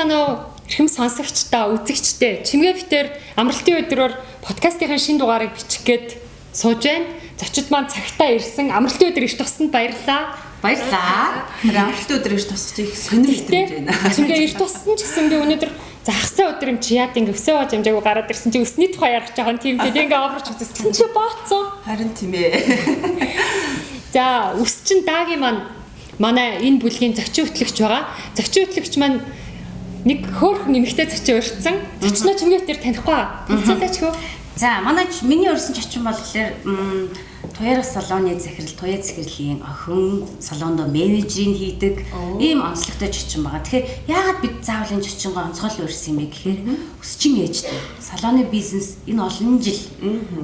санаа эрхэм сонсогчдаа, үзэгчдээ чимгээ битэр амралтын өдрөөр подкастын шинэ дугаарыг бичих гээд сууж байна. Зочид маань цагтаа ирсэн. Амралтын өдөр иш туссанд баярлалаа. Амралтын өдөр иш тусч их сонирхолтой байна. Чимгээ иш туссан ч гэсэн би өнөөдөр захсан өдөр юм чи яад ингэ өсөө гож амжаагүй гараад ирсэн чи өсний тухай ярих жоохон тийм тэгээд ингээ оврч үзсэн чи бооцсон. Харин тийм ээ. За, өс чин даагийн маань манай энэ бүлгийн зочин хөтлөгч байгаа. Зочин хөтлөгч маань нэг хөөрхөн нэмэгтэй зочин урьдсан. Зочноо чимгээ тэр танихгүй аа. Танилцуулаач хөө. За, миний урьсан зочин бол тэгэхээр Туяа салооны захирал, Туяа захирлын охин, салоонд менежерийг хийдэг ийм онцлогтой зочин байгаа. Тэгэхээр яагаад бид заавал энэ зочингоо онцгойлон урьсан юм бэ гэхээр өсчин ээжтэй. Салооны бизнес энэ олон жил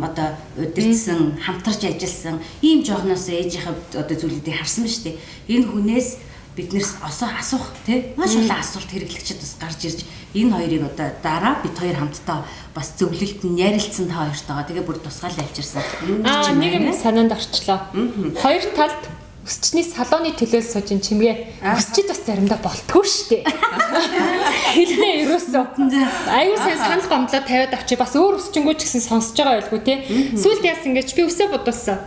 одоо удирдсан, хамтарч ажилласан ийм жоохноос ээжийнхээ одоо зүйлүүдийг харсан ба штэ. Энэ хүнээс биднээс асуух тий маш олон асуулт хэрэглэгчд бас гарч ирж энэ хоёрыг одоо дараа бид хоёр хамтдаа бас зөвлөлт нь ярилцсан та хоёртойгоо тэгээ бүр тусгаал явьжирсан. Нэг юм санаанд орчлоо. Хоёр талд өсчний салооны төлөөс сууж ин чимгээ өсчид бас заримдаа болтгоо штэ. Хэлнэ ерөөсөө. Аюу сайн санал гомдлоо тавиад авчи бас өөр өсчингөө ч гэсэн сонсож байгаа байлгүй тий. Сүүлд яасан гэж би өсөө бодулсан.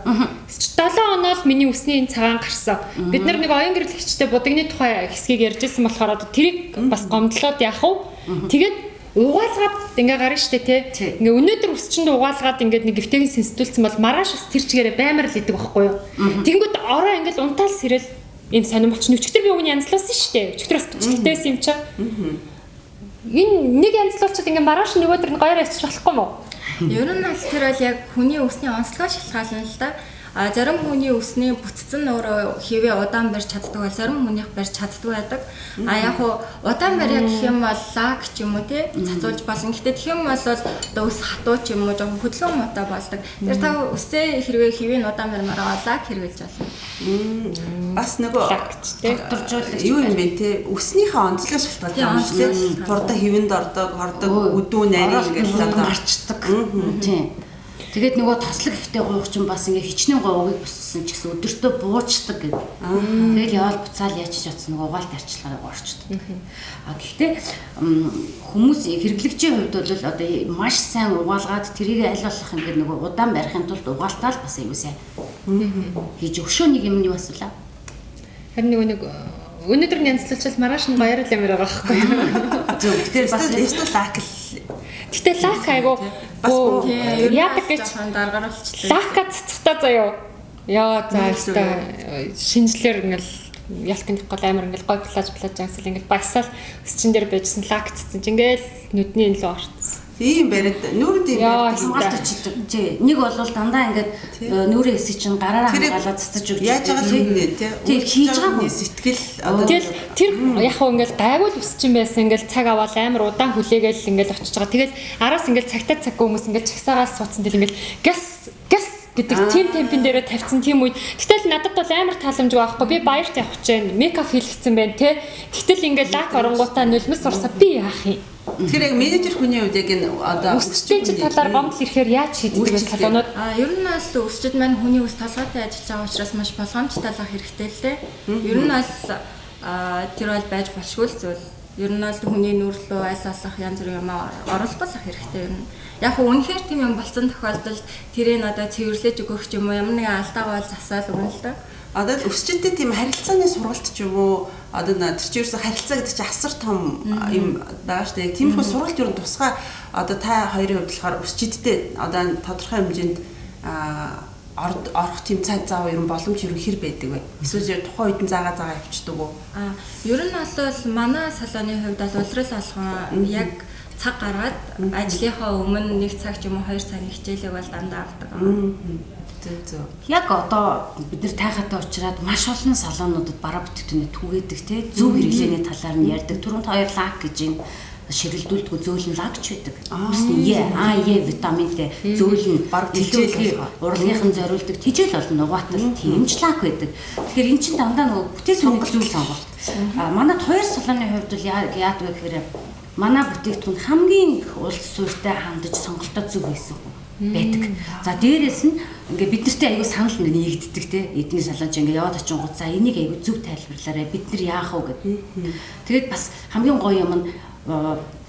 7 оноо л миний өсний энэ цагаан гарсан. Бид нар нэг оюун гэрлэгчтэй будагны тухай хэсгийг ярьжсэн болохоор одоо тэрийг бас гомдлоод яах вэ? Тэгээд угаалгаад ингээ гарна штэ тий. Ингээ өнөөдөр өсчөнд угаалгаад ингээ нэг гифтэйг сэнсдүүлсэн бол маргааш бас тэр чигээрээ баймар л идэг байхгүй юу. Тэнгүүд ороо ингээл унтаал сэрэл ийм сонирмолч өчтөр би үүний янзлуулсан штэ. Өчтөрөөс төчлөлтэйсэн юм чи. Энэ нэг янзлуулчаад ингээ маргааш нөгөөдөр нь гоёр ачиж болохгүй мó. Ер нь аль тэр бол яг хүний өсний онцлогоо шалтгаална л да. Зарим хүний өсний бүтцэн өөрөө хэвээ удаан барьж чаддаг бол зарим хүнийх барьж чаддаг байдаг. Яг уу удаан барья гэх юм бол лаг ч юм уу тий цацуулж болно. Гэхдээ тэгэх юм бол одоо өс хатуу ч юм уу жоохон хөдөлгөөн муутай болдог. Тэр та өсөө хэрвээ хэвээ удаан барьмаараа лаг хэрэглэж болно. Бас нөгөө докторжуулах юу юм бэ тий өснийхээ онцлог шалтгаалтай юм шүү дээ. Турда хэвэнд ордог, өдөө нарийн гэж одоо гарчдаг. Тий. Тэгээд нөгөө тослог ихтэй гуйх чинь бас ингээ хичнээн говыг боссон ч гэсэн өдөртөө буучдаг гэдэг. Тэгэл явал буцаал яачиж чадсан нөгөө угаалт арчилгаараа орчдөг. Гэхдээ хүмүүс хэрэглэгчийн хувьд бол одоо маш сайн угаалгаад тэрийг аль болох ингээ нөгөө удаан барихын тулд угаалтаа л бас аюу сайн хийж өшөө нэг юм юу асуулаа. Харин нэг өнөөдөр нянзлуулчаад маргааш нь баярал ямар байгаа байхгүй юу? Зөв. Тэгэхээр бас лак л. Гэтэ лак айгу яадаг гэж даргаруулчихлаа. Лака цацхтаа заяа. Яа за өстой шинжлэр ингээл ялтын гол амар ингээл гой плаж ангасал ингээл баясаал өсчин дээр байжсэн лак цацсан чинь ингээл нүдний энэ лөө орцсон. Тийм барид нүрд юм хамгаалт очилдог. Тий. Нэг бол дандаа ингээд нүрийн хэсэг чинь гараараа хамгаалаад цацаж өгч. Яаж байгаа юм тий. Тий хийж байгаа сэтгэл одоо тэр яг хөө ингээл гайвал өсчин байсан ингээл цаг аваад амар удаан хүлээгээл ингээл очиж байгаа. Тэгээд араас ингээл цагтаа цаг хүмүүс ингээл чагсаагаас суудсан тэл ингээл газ гэдэг тим темпэн дээрээ тавьсан тийм үед. Гэтэл надад бол амар тааламжгүй байхгүй. Би баярт явах гэж байна. Мейкап хийлгэсэн байна тий. Гэтэл ингээл лак оронгуудаа нулимс урсаа би яах юм? Тэр яг менежер хүний хувьд яг энэ одоо өсчийн талаар гомдол ирэхээр яаж шийддэг вэ салонууд? Ер нь бол өсчид маань хүний өс толгойтой ажиллаж байгаа учраас маш болгоомжтой талах хэрэгтэй л дээ. Ер нь бол тэр бол байж болшгүй л зүйл. Ер нь бол хүний нүрэлөө аль алах янз бүрийн юм оруулах хэрэгтэй юм. Яг нь үнэхээр тийм юм болсон тохиолдолд тэрийг одоо цэвэрлэж өгөх ч юм уу ямар нэгэн алдаагаа бол засаал өгнө л доо. Одоо өсчинтэй тийм харилцааны сургалт ч юм уу одоо тэр чинь ерөөсө харилцаа гэдэг чинь асар том юм байгаа шүү дээ. Яг тиймэрхүү сургалт ер нь тусгай одоо та хоёрын хувьд болохоор өсчидтэй одоо тодорхой хэмжээнд орох тийм цаг зав ер нь боломж ер нь хэр байдаг вэ? Эсвэл тухайн үед нь заагаа явчихдаг уу? Ер нь бол манай салооны хувьд бол улирал алган яг цаг гаргаад ажлынхаа өмнө 1 цаг ч юм уу 2 цагийн хичээлийг бол дандаа авдаг. Яг одоо бид нар тайхаатай уулзраад маш олон салоонуудад бараа бүтээгдэхүүнээ түгээдэг тий зөв хэрэглээний талаар нь ярьдаг. Түрүүнд хоёр лак гэж юм ширэлдүүлдэг зөөлөн лагч байдаг. Үсний Е витаминтэй зөөлөн баг тижээлгийн урлагийнхан зориулдаг тижээл болно угаатал тэмч лак байдаг. Тэгэхээр эн чинь дандаа нөгөө бүтээсүний зүйл сонголт. Манайд хоёр салооны хувьд бол яадаг вэ гэхээр манай бүтээгдэхүүн хамгийн улс суурьтай хандаж сонголтоо зөв хийсэн. байдаг. За дээрээс нь ингээ бид нартэй аягүй санал нэгддэг те. Эдний салонч ингээ яваад очингууд за энийг аягүй зөв тайлбарлаарай. Бид нар яах вэ гэдэг. Тэгээд бас хамгийн гоё юм нь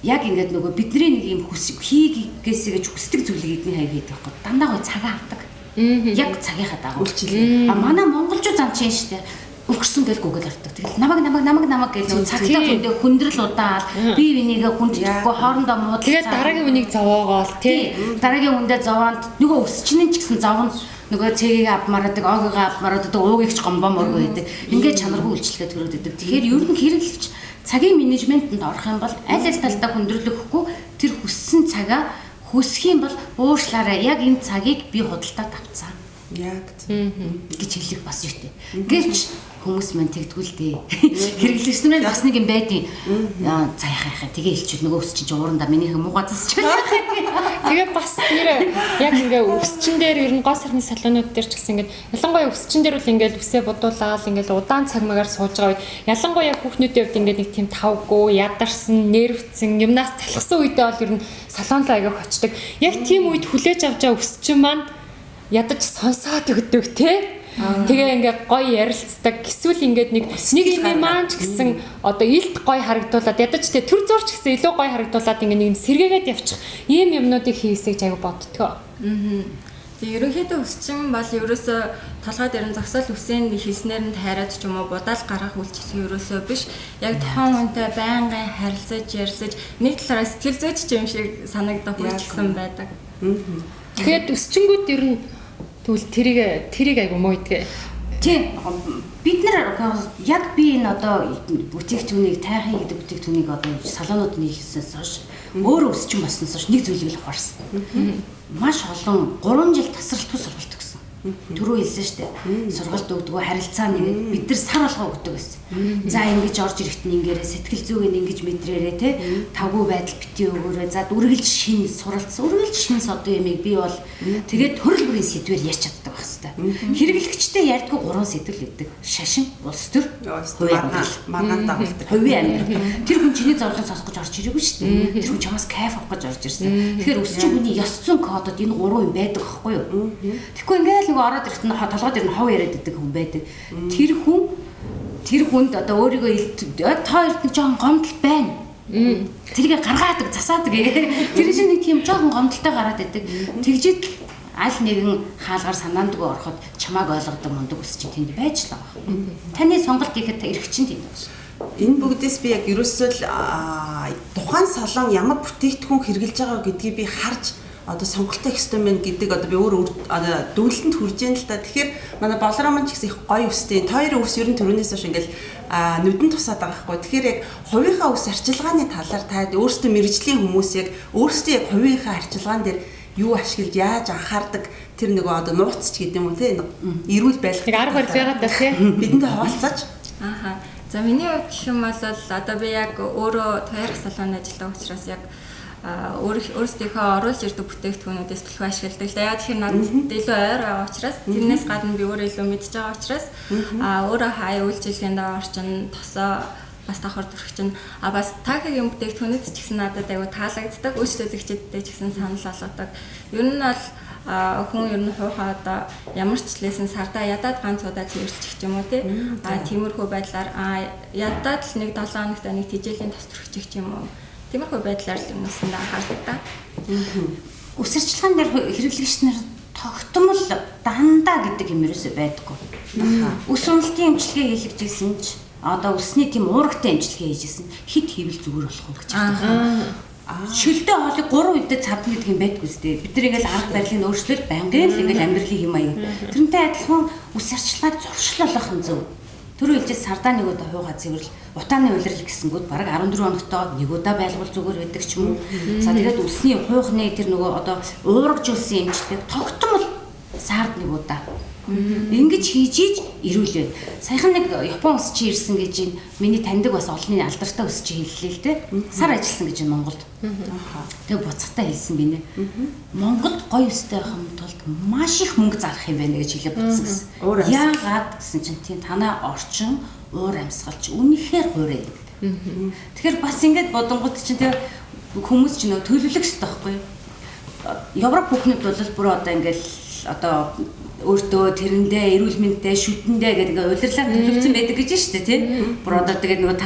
яг ингээд нөгөө бидний нэг юм хийгээсэ гэж хүсдэг зүйлийг эдний хаяг хийдэг байхгүй. Дандаа гоё цагаа авдаг. Яг цагийнхаа дагуу. Манай монголчууд зам чинь штэ. Өгсөн гэлгүйгээр арддаг. Тэгэл намаг гэж нөгөө цагтаа хүндээ хүндрэл удаал бие бинийгээ хүнддэхгүй хоорондоо муудалцаа. Тэгээд дараагийн үнийг зовоогоол тий. Дараагийн үндэ зовонд нөгөө өсчнэн ч гэсэн зовно нөгөө цэгийг авмараадаг, оогоо авмараадаг, уугийгч гомбоморгүй байдаг. Ингээд чанаргүй үйлчлэгээ төрөөдөг. Тэгэхээр ер нь хэрэглэгч цагийн менежментэнд орох юм бол аль талдаа хүндрэл өгөхгүй тэр хүссэн цагаа хүсэх юм бол уушлаарай. Яг энэ цагийг би худалдаад авцгаа. Яг гэж хэлэх бас юутэй. Гэвч хүмүүс мань тэгдгүүл дээ. Хэрэглэгчнэр бас нэг юм байдیں۔ За яхаа тэгээ хэлчихвэл нөгөө өсч чинь уурандаа минийх муугаа засч байна. Тэгээ бас нэр яг ингээ өсчин дээр ер нь гоо сарны салонууд дээр ч гэсэн ингээ ялангуяа өсчин дээр бол ингээ үсээ бодуулаад ингээ удаан цаг магаар сууж байгаа үед ялангуяа хүүхнүүдийн хувьд ингээ нэг тийм тавгүй, ядарсан, нервцэн, юмнаас талхсан үедээ бол ер нь салон руу аяга очдөг. Яг тийм үед хүлээж авч байгаа өсчин маань ядаж сонсоод өгдөг тий. Тэгээ ингээ гоё ярилцдаг. Эсвэл ингээд нэг юм маань ч гэсэн одоо илт гоё харагдуулаад ядаж тий төр зурч гэсэн илүү гоё харагдуулаад ингээ нэг сэргээгээд явчих. Ийм юмнуудыг хийсэй гэж аяга боддгоо. Тэгээ ерөнхийдөө өсчин бол ерөөсөө толгой дээр нь зогсоол үсээн хийснээр нь тайраад ч юм уу будаал гаргах үйлчлэл ерөөсөө биш. Яг тухайн хүнтэй байнгын харилцаж ярилцаж нэг талаараа сэтгэл зүйч юм шиг санагдах үйлчлсэн байдаг. Тэгэхээр өсчингүүд ер нь тэгвэл тэрийг айгу муу идгээ. Тий. Бид нар яг би энэ одоо бүтээгдэхүүнийг тайхын гэдэг бүтээгдэхүүнийг одоо салонууд нийлсэнээс хойш өөрөө өсчин болсноос хойш нэг зүйлийг л ухаарсан. Маш олон 3 жил тасралтгүй сургалт өгсөн. Түрүү хэлсэн шүү дээ. Сургалт өгдөгөө харилцаа нэгээд бид нар сар алгаа өгдөг байсан. За ингэж орж ирэхэд нь ингээрээ сэтгэл зүгээ ингэж мэдрээрээ те тавгүй байдал битгий өгөөрэй. За үргэлж шин суралцсан. Үргэлж шин одоо ямиг би бол тэгээд төрөл бүрийн сэдвээр ярьж чаддаг байх хэвээр. Хэрэглэгчтэй ярьдгүй 3 сэдвэл өгдөг. Шашин, улс төр, хувийн амьдрал, маргаан дагуулдаг. Хувийн амьдрал. Тэр хүн чиний зорилгыг сонсох гэж орж ирээгүй шүү дээ. Тэр хүн чамаас кайф авах гэж орж ирсэн. Тэгэхээр өсчин хүний ёс зүйн кодод энэ 3 юм байдаг байхгүй юу? Тэгэхгүй ингээл нөгөө ороод ирэхэд нь толгой дээр нь хов яриад идэг хүн байдаг. Тэр хүнд одоо өөрийгөө та хоёрт нэг жоохон гомдол байна. Тэрийг гаргаадаг, засаадаг. Тэр чинь нэг тийм жоохон гомдолтой гараад идэг. Тэгжид аль нэгэн хаалгаар санаандгүй ороход чамааг ойлгодог мундаг ус чинь тэнд байж л байгаа. Таны сонголт хийхэд эрх чинь тэнд байна. Энэ бүгдээс би яг ерөөсөө л тухайн салон ямар бүтээгдэхүүн хэрэгжилж байгаа гэдгийг би харж одоо сонголтоо их хэвээр мэн гэдэг одоо би өөр дүгнэлтэнд хүрж яана л та. Тэгэхээр манай болромон ч гэсэн их гоё өстэй. Тойрын ус ер нь төрөнөөс хойш ингээл нүдэн тусаад байгаа хгүй. Тэгэхээр яг хувийнхаа ус арчилгааны талаар та өөрсдөө мэрэгжлийн хүмүүс яг өөрсдөө яг хувийнхаа арчилгаан дээр юу ашиглаж яаж анхаардаг тэр нөгөө одоо нууцч гэдэг юм уу те эрүүл байх. Тэг арга барил байгаад байна те. Бидэндээ хаваалцаж. Ааха. За миний хувьд гэх юм бол одоо би яг өөрөө тойрох салон ажилладаг учраас яг өөрсдийнхөө оруулж ирдэг бүтээгдэхүүнүүдээс төлөв ашигладаг. Яг тэгэхээр надад илүү ойр байгаа учраас тэрнээс гадна би өөрөө илүү мэдж байгаа учраас өөрөө хаяа үйлчилгээнд орчин тосоо бас давхар төрөх чинь бас таагийн бүтээгдэхүүнүүд ч гэсэн надад аягүй таалагддаг. Үйлчлүүлэгчдэд ч гэсэн санал болгодог. Ер нь бол хүн ер нь хуухаа одоо ямар ч лээсэн сардаа ядаад ганц удаа цэвэрлчих юм уу тиймэрхүү байдлаар ядаад л нэг 7 хоногт нэг тижээлийн тос төрчих юм уу. Тиймэрхүү байдлаар л юмсандаа анхаардаг та. Үсэрчилгаан дээр хэрэглэгч нар тогтмол дандаа гэдэг юм ерөөсөй байдаггүй. Үс уналтын эмчилгээ хийлгэжсэн ч одоо үсний тийм уургатай эмчилгээ хийжсэн хит хийвэл зүгээр болох уу гэж байна. Шөлдөө хоолыг 3 үедээ цавдна гэдэг юм байдгүй үстэй. Бид нар ингээл арга барилыг өөрчлөл байнгын л ингээл амьдралын хэм маяг. Тэрнтэй адилхан үс арчилгааг зуршлуулах нь зөв. Түрүү хэлжээ сардаа нэг удаа хуугаа цэвэрл утааны улирал гэсэнгүүд бараг 14 хоногтоо нэг удаа байлгуул зүгээр байдаг ч юм уу. За тэгээд үсний хуухны тэр нөгөө одоо уургажүүлсэн эмчилгээг тогтмол сард нэг удаа ингэж хийж ирүүлээ. Саяхан нэг Япон ус чи ирсэн гэж миний таньдаг бас олонний алдартай ус чи хэллээ л те. Сар ажилласан гэж Монголд. Тэгээ буцахтаа хэлсэн би нэ. Монголд гоё устай байх юм тулд маш их мөнгө зарах юм байна гэж хэлээ буцсан гэсэн. Яагаад гэсэн чинь тийм танаа орчин уур амьсгалч үнэхээр хуурай. Тэгэхээр бас ингэж бодонгууд чинь тэгээ хүмүүс ч нөө төлөвлөх хэрэгтэй байхгүй юу? Европ бүхнүүд бол бүр одоо ингээл одоо өөртөө тэрэндээ эрүүл мэндтэй шүдэндээ гэдэг ингээ удирлаар төлөвлөсөн байдаг гэж шүү дээ тийм. Бүр одоо тэгээд нөгөө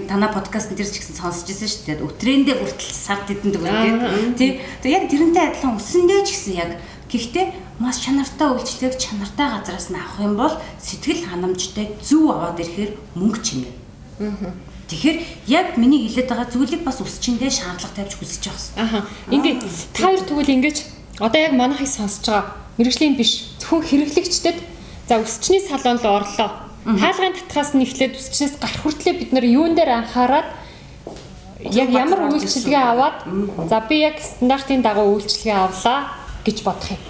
танаа подкаст дээр ч гэсэн сонсч ирсэн шүү дээ. Өтрээндээ хүртэл сард идэнд гэдэг тийм. Тэгээд яг тэрнтэй адилхан өссөндөө ч гэсэн яг гэхдээ маш чанартай үйлчлэгийг чанартай газараас нь авах юм бол сэтгэл ханамжтай зөв аваад ирэхээр мөнгө чимнэ. Тэгэхээр яг миний хэлээд байгаа зүйлийг бас өсчиндээ шаардлага тавьж хүсэж байгаа юм. Ингээд та хоёр тэгвэл ингэж одоо яг манайхыг сонсож байгаа мэрэгжлийн биш зөвхөн хэрэглэгчдэд за өсчний салон руу орлоо. Хаалгын татхаас нь эхлээд өсчнээс гарах хүртлээр бид нар юун дээр анхаарад яг ямар үйлчлэгээ аваад за би яг стандартын дагуу үйлчлэгээ авлаа гэж бодох юм.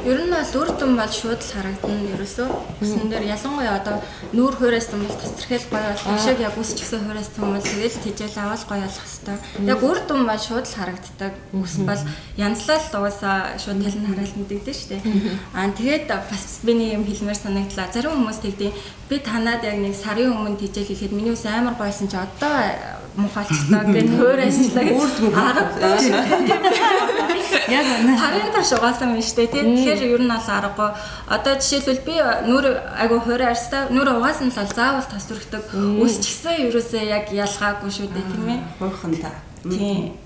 Ер нь бол үр дүн бол шууд л харагдана ерөөсөө. Өсөн дээр ялангуяа одоо нүүр хуурайсан бол тастрахэл гоё бол ашиг яг үсч гисэн хуурайсан бол тэгэл тижэл аваад гоё болох хэвээр. Яг үр дүн бол шууд л харагддаг. Үс бол янзлал угаасаа шууд талын хараалт мэдэгдэн шүү дээ. Тэгээд бас биний юм хэлмээр санагдлаа. Зарим хүмүүс тэгдэг би танаад яг нэг сарын өмнө тижэл хэлэхэд миний ус амар гойсон чи одоо мухалчлаа гэн хуурайслаа гэж яг сарын таш угаасан юм шүү дээ. Тэгэхээр ер нь бол аргагүй. Одоо жишээлбэл би нүур айгу хуурай арьстай нүур угаасан л заавал тас өргөдөг. Үс ч гэсэн ерөөсөө яг ялгаагүй шүү дээ тийм ээ. Хойхон та. Тийм.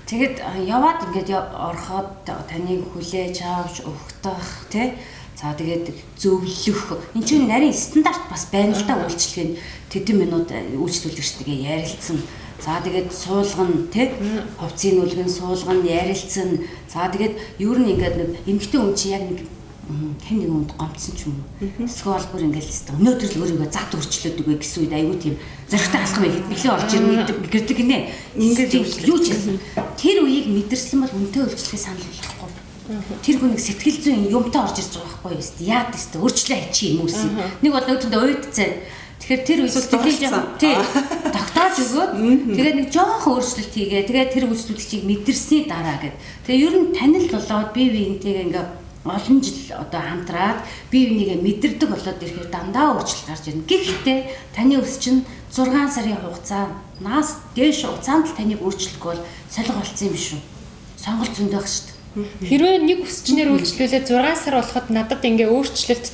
Тэгэд яваад ингээд ороход таныг хүлээж авч өгөх тий. За тэгээд зөвлөх. Энд чинь нарийн стандарт бас байна л да үйлчлэгээ тэдэн минут үйлчлүүлэгчтэйгээ ярилцсан. За тэгээд суулгана тий. Хувцсыг нүлгэн суулгана, ярилцсан. За тэгээд ер нь ингээд нэг эмэгтэй хүн чи яг нэг хэн нэг хүнд гомцсон ч юм уу. Эсвэл бүр ингээд л өнөөдөр л өөрийгөө зад өрчлөөд үгүй гэсэн үед айгүй тийм зөрөгтэй алхам ихэд билээ орж ирнэ гэдэг гинэ. Ингээд юу ч юм. Тэр үеийг мэдэрсэн бол үнтэй үйлчлэгээ санал болгохгүй. Тэр хүн нэг сэтгэл зүйн юмтай орж ирж байгаа байхгүй юу? Яад тест өөрчлөө хийчих юм uuси. Нэг бол нөгөөдөндөө уйд цай. Тэгэхээр тэр үеийг сэтгэл тий тогтоож өгөөд тэгээд нэг жоохон өөрчлөлт хийгээ. Тэгээд тэр үйлчлүүлэгчийг мэдэрсний дараа гэд. Тэгээ ер нь танил болоод бие биентэйгээ ингээ олон жил одоо хамтраад бие бинийгээ мэдэрдэг болоод ирэхээр дандаа өөрчлөлт гарч ирнэ. Гэхдээ таны өс чинь 6 сарын хугацаанаас дээш хугацаанд л таныг өөрчлөхгүй бол солих болсон юм биш үү? Сонголт зөндөө байх шүү дээ. Хэрвээ нэг өсчнээр үйлчлүүлээд 6 сар болоход надад ингээ өөрчлөлт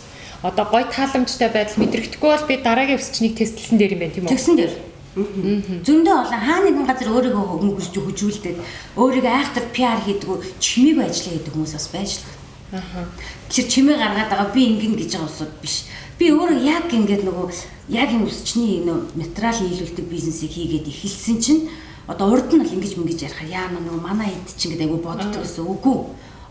одоо гой тааламжтай байдал мэдрэгдэхгүй бол би дараагийн өсчнийг тестэлсэн дээр юм байна тийм үү? Тэгсэн дээр. Зөндөө олон хаа нэгэн газар өөрийгөө хөнгөрж хөгжүүлдэг, өөрийгөө айхтар PR хийдэг, чимээгүй ажиллаа хийдэг хүмүүс бас байж л байна. Тэр чимээ гаргаад байгаа би ингэн гэж байгаа усуд биш. Би өөрөө яг ингээд нөгөө яг энэ өсчний энэ материал нийлүүлдэг бизнесийг хийгээд эхэлсэн чинь одоо урд нь бол ингэж мэгэж ярих яана нөгөө манай хэд чинь гэдэг айгу боддог гэсэн үгүй.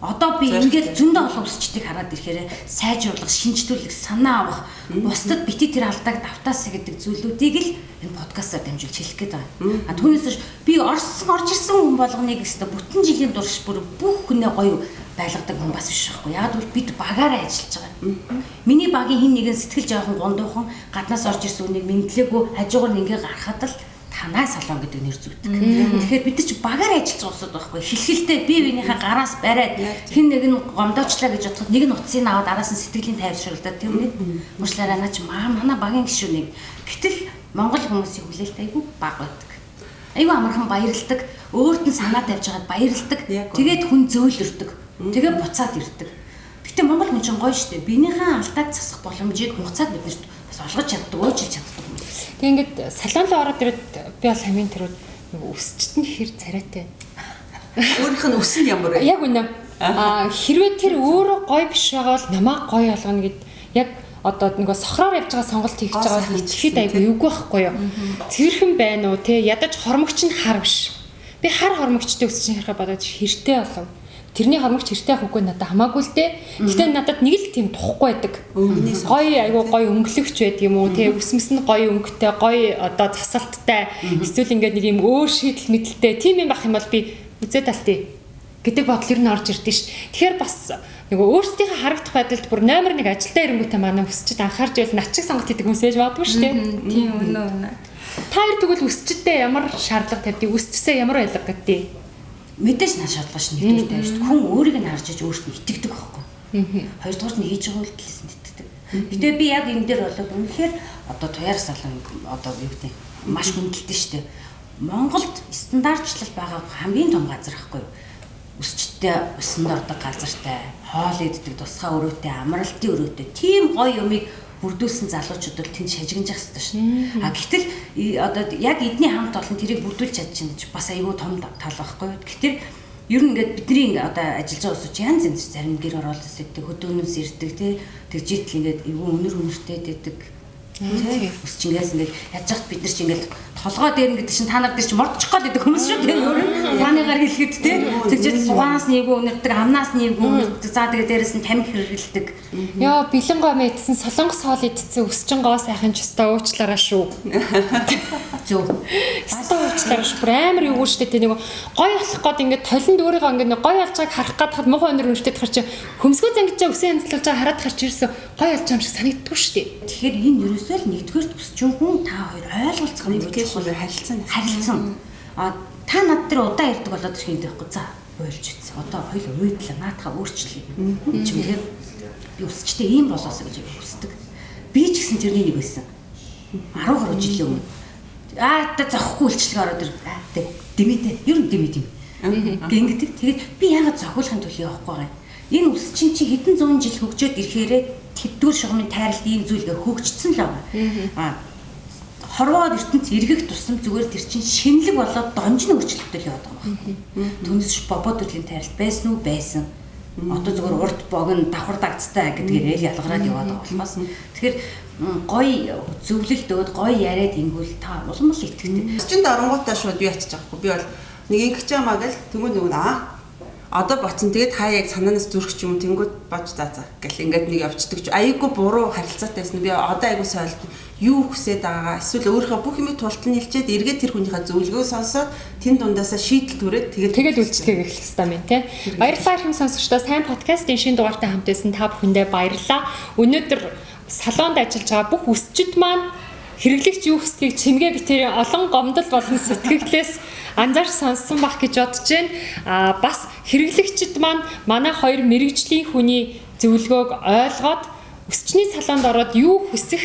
Одоо би ингээд зөндөө олон өсчдгийг хараад ирэхээр сайжруулах, шинжлүүлэх, санаа авах, бусдад бити тэр алдааг давтаасаа гэдэг зүйлүүдийг л энэ подкастаар дамжуулж хэлэх гээд байгаа. А түүнээс би орж ирсэн хүн болгоныг өстө бүтэн жилийн турш бүр бүх хүнээ гоё байлгадаг хүн бас биш байхгүй. Яг бол бид багаараа ажиллаж байгаа. Миний багийн хин нэгэн сэтгэл жоохон гондуухан гаднаас орж ирсэн хүнийг мэдлээгүй хажуугаар нь ингээ гарахад л танай салон гэдэг нэр зүйдэг. Тэгэхээр бид нар чи багаар ажиллаж байгаа усуд байхгүй. Хилхилтэй бие биенийхээ гараас бариад хин нэг нь гомдоочлаа гэж бодоход нэг нь утсыг аваад араас нь сэтгэлийн тайвшруулдаг тийм үү? Мөрчлаараа наа чи манай багийн гишүүнийг гэтэл Монгол хүмүүсийн хүлээлт айгүй бага байдаг. Айгүй амархан баярлдаг, өөрт нь санаа тавьж хагаад баярлдаг. Тэгээд хүн зөөлөрдөг. Тэгээд буцаад ирдэг. Гэтэ Монгол хүн чинь гоё штэ. Биенийхээ алдааг засах боломжийг хугацаад биднэрт бас олгож чаддаг, уучлж чаддаг. Тэг ингээд салон руу ороод ирээд би бол хамгийн түрүүд өсчт нь хэр царайтай. Өөрийнх нь өс нь ямар вэ? Яг үнэ. Хэрвээ тэр өөрөө гоё биш байгаа бол намайг гоё болгоно гэд яг одоо нөгөө сохроор явж байгаа сонголт хийж байгаа бол итгэхэд айгүй эвгүй байхгүй юу? Цэвэрхэн байна уу те ядаж хормогч нь хар биш. Би хар хормогчтой өсч харахад бодоод хэртэй болов. Тэрний хормогч хэртэй авахгүй надад хамаагүй л дээ. Гэтэ надад нэг л тийм тухгүй байдаг. Гоё айгүй гоё өнгөлөгч байдаг юм уу те өсмөс нь гоё өнгөтэй, гоё одоо засалттай. Эсвэл ингээд нэг юм өөр шийдэл мэдлэлтэй тийм юм байх юм бол би үзээ талтыг гэдэг бодол ер нь орж ирдэ ш. Тэгэхээр бас нөгөө өөрсдийнхээ харагдах байдалд бүр номер 1 ажилдаа ирэнгүүтээ манай өсчид анхаарч байл начиг сонголт хийдэг хүмүүс байж магадгүй ш. Тийм үнэ. Та хоёр тэгвэл өсчидээ ямар шаардлага тавьдгийг, өсчсээ ямар байлга гэдгийг мэдээж наш шаардлага шин нэгдүгээр тавьж шүү. Хүн өөрийг нь харж иж өөртөө итгэдэг байхгүй. Хоёрдугаар нь хийж байгаа үйлдэлээс нь итгэдэг. Гэтэ би яг энэ дээр болоод үнэхээр одоо туяар салон одоо юу гэдэг маш хүндэлдэг шүү дээ. Монголд стандартчлал байгаа хамгийн том газар байхгүй юу? өсчтэй өсөнд ордог газартай, хоол иддэг тусгай өрөөтэй, амралтын өрөөтэй тийм гоё юмыг бүрдүүлсэн залуучууд бол тэнд шажигнаж хэвчээ шүү. А гэтэл одоо яг эдний хамт олон тэрийг бүрдүүлж чадчихна гэж бас аюу том тал байхгүй юу. Гэтэл ер нь ингээд бидний одоо ажиллаж байгаа усууч янз янз зарим гэр оролцож ирдэг, хөдөөнөөс ирдэг тэг житл ингээд аюу өнөр өнөртэй дэдэг. Үсч ингээс ингээд яаж хат бид нар ч ингээд толгой дээр ингээд чинь та нар дээр чинь мордчих гол гэдэг хүмүүс шүү дээ өөр нь тааныгаар хэлэхэд тэгж сугаас нийгүү өнөрдөг амнаас нийгүү өнөрдөг за тэгээ дээрэс нь тамхи хэрэгэлдэг Яа бэлэнгоо мэдсэн солонгос хоол идсэн өсчин гоо сайхан ч өстой уучлаараа шүү. зөв Өстой уучлаараа шүү. Бүр амар юу штэ тэ нэг гой болох гээд ингээд толинд өөрийгөө ингээд гой болж байгааг харах гээд муухай өнөр өнөртэй тахар чи хөмсгөө зангиж үсэн янзлуулж байгаа хараад харч ирсэн гой болж байгаа юм шиг санагддаг штэ. Тэгэхээр энэ ерөөсөө л нэгдүгээр өсчин хүн та хоёр ойлголцох юм гэж харилцсан. А та над дээр удаа ирдэг болоод ирэх юм дэхгүй за ойлж үзье. Одоо хоёул уудлаа наатахаа өөрчлөе. Чимээр би өсчтэй ийм болоосоо гэж хүсдэг. Би ч гэсэн тэрний нэг байсан. 10 гаруй жилийн өмнө. Та зохгүй үйлчлэг ороод ир. Дэмэдэ. Ер нь дэмэд юм. Гингэдэг. Тэгээд би яагаад зохиулахын төлөө явахгүй байгаа юм. Энэ өсчин чи хэдэн зуун жил хөгжөөд ирэхээрээ тэдгүүр шугамын тайралт ийм зүйлгээ хөгжсөн л байгаа. Хорвоод ертөнц эргэх тусам зүгээр тэр чинь шинэлэг болоод донжин өөрчлөлттэй яваад байгаа юм. Түүнээс бобо төрлийн тайралт байсан уу байсан. Одоо зүгээр урт богн давхар дагцтай гэдгээр л ялгараад яваад байгаа болохоос. Тэгэхээр гоё зөвлөлт өгөөд гоё яриад ингүүл та улам л итгэдэг. Өсчөнд оронгуудаа шууд юу ячиж байгаа хгүй. Би бол нэг ингэж байгаа гэл тэгвэл одоо боцсон тэгээд хаа яг санаанаас зүрх ч юм тэнгууд бож за гэл ингээд нэг явцдаг ч аяйгүй буруу харилцаатайсэн би одоо аяйгүй сойлт юу хүсээд байгаагаа эсвэл өөрийнхөө бүх юмыг тултал нийлчээд эргээд тэр хүнийхээ зөвлөгөө сонсоод тэн дундаасаа шийдэл түрээд тэгээд үйлчлэгийг эхлэх хэрэгтэй юм тий. Баярлалаа хэм сонсогчдоо сайн подкастын шинэ дугаартай хамт байсан та бүхэндээ баярлалаа. Өнөөдөр салонд ажиллаж байгаа бүх үсчид маань хэрэглэгч юу хүсдгийг чимгээ битэрийн олон гомдол болон сэтгэлээс анзаарч сонссон бах гэж бодож байна. Бас хэрэглэгчид маань манай хоёр мэрэгжлийн хүний зөвлөгөөг ойлгоод өсчний салонд ороод юу хүсэх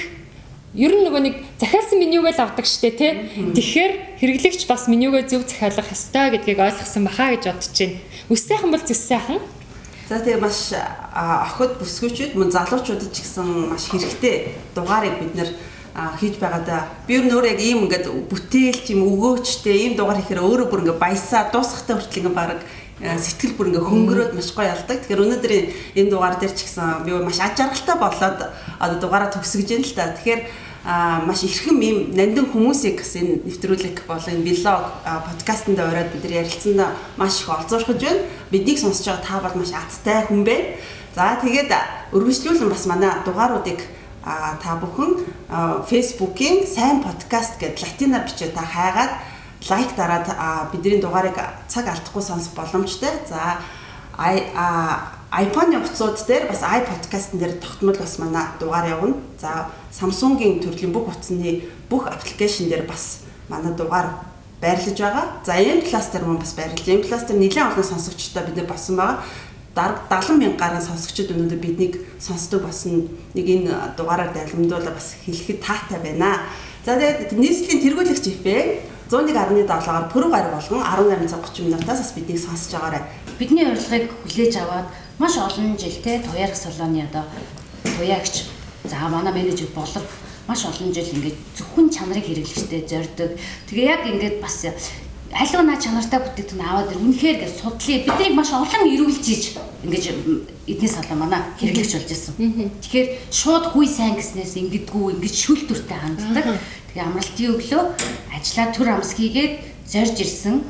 ер нь нөгөө нэг захиалсан менюгээ л авдаг штэ тий. Тэгэхээр хэрэглэгч бас менюгээ зөв захиалах ёстой гэдгийг ойлгосон бахаа гэж бодож байна. Үс сайхан бол зүс сайхан. За тэгээ маш охид бүсгүүчүүд мөн залуучуудад ч гэсэн маш хэрэгтэй дугаарыг бид нэр хийж байгаадаа би өөр яг ийм ингээд бүтээлч юм өгөөчтэй ийм дугаар хийхээр өөрөө бүр ингээд баясаа дуусахтай хүртэл ингээд баг сэтгэл бүр ингээд хөнгөрөөд маш гоё ялдаг. Тэгэхээр өнөөдөр энэ дугаар дээр ч гэсэн би маш аж аргалтай болоод одоо дугаараа төгсгөж байна л та. Тэгэхээр маш ихэнх ийм нандин хүмүүсийг бас энэ нэвтрүүлэг болон энэ блог подкастт ороод бид нар ярилцсандаа маш их олзуурхаж байна. Биднийг сонсож байгаа та бол маш азтай хүн байна. За тэгээд өргөжлүүлэн бас манай дугааруудыг та бүхэн Facebook-ийн сайн подкаст гэдэг латинаар бичиж та хайгаад лайк дараад бидний дугаарыг цаг алдахгүй сонсох боломжтой. За iPhone-ийн утсууд дээр бас iPodcast-н дээр тогтмол бас манай дугаар явна. За Samsung-ийн төрлийн бүх утасны бүх аппликейшн дээр бас манай дугаар байрлаж байгаа. За M+ дээр мөн бас байрлаж. M+ дээр нэлээд олон сонсогчтой бид нар болсон байгаа. Дараг 70,000 гаруй сонсогчид өнөөдөр биднийг сонсдог болсон нэг энэ дугаараар дайлгамдуулаа бас хэлэхэд таатай байна. За тэгээд нийслэлийн тэргүүлэгч FM 101.7-аар пүрэв гараг болгон 18 цаг 30 минутаас бас биднийг сонсож байгаарай. Бидний урилгыг хүлээж аваад маш олон жил те туяарах салооны одоо туяагч за манай менежер болов маш олон жил ингээд зөвхөн чанарыг хэрэглэгчтэй зорддог. Тэгээ яг ингээд бас аль чанартай бүтээгдэхүүн аваад үнэхээр гэж судлаа. Биднийг маш олон эрүүлж ийж ингэж эдний салаа манай хэрэглэгч болж ирсэн. Тэгэхээр шууд хүй сайн гэснээс ингэдэггүй ингэж шүүлтүртэй ханддаг. Тэгээ амралтын өглөө ажиллаа төр амс хийгээд зорж ирсэн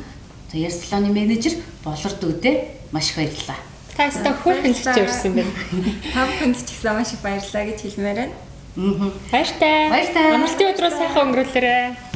туяар салооны менежер болорд үүдээ маш их баярлалаа. Та өстө хөөрхөн зөрсөн байна. Та бүхэнд ч ихсэн маш их баярлалаа гэж хэлмээр байна. Баяртай. Баяртай. Амралтын өдрөө сайхан өнгөрүүлээрэй.